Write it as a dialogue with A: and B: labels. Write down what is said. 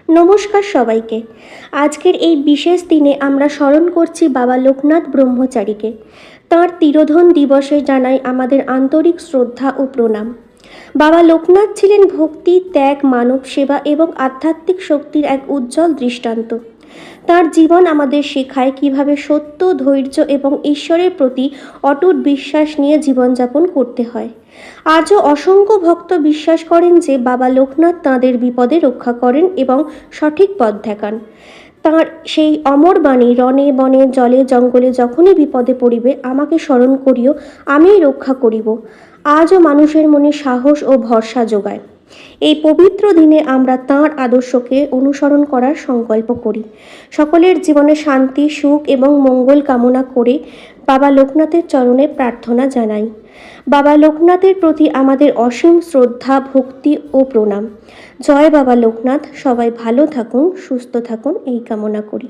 A: নমস্কার সবাইকে। আজকের এই বিশেষ দিনে আমরা স্মরণ করছি বাবা লোকনাথ ব্রহ্মচারীকে। তাঁর তিরোধান দিবসে জানাই আমাদের আন্তরিক শ্রদ্ধা ও প্রণাম। বাবা লোকনাথ ছিলেন ভক্তি, ত্যাগ, মানব সেবা এবং আধ্যাত্মিক শক্তির এক উজ্জ্বল দৃষ্টান্ত। তাঁর জীবন আমাদের শেখায় কিভাবে সত্য, ধৈর্য এবং ঈশ্বরের প্রতি অটুট বিশ্বাস নিয়ে জীবনযাপন করতে হয়। আজও অসংখ্য ভক্ত বিশ্বাস করেন যে বাবা লোকনাথ তাঁদের বিপদে রক্ষা করেন এবং সঠিক পথ দেখান। তাঁর সেই অমর বাণী, রণে বনে জলে জঙ্গলে যখনই বিপদে পড়িবে আমাকে স্মরণ করিও, আমিই রক্ষা করিব, আজও মানুষের মনে সাহস ও ভরসা যোগায়। এই পবিত্র দিনে আমরা তাঁর আদর্শকে অনুসরণ করার সংকল্প করি। সকলের জীবনে শান্তি, সুখ এবং মঙ্গল কামনা করে বাবা লোকনাথের চরণে প্রার্থনা জানাই। বাবা লোকনাথের প্রতি আমাদের অসীম শ্রদ্ধা, ভক্তি ও প্রণাম। জয় বাবা লোকনাথ। সবাই ভালো থাকুন, সুস্থ থাকুন এই কামনা করি।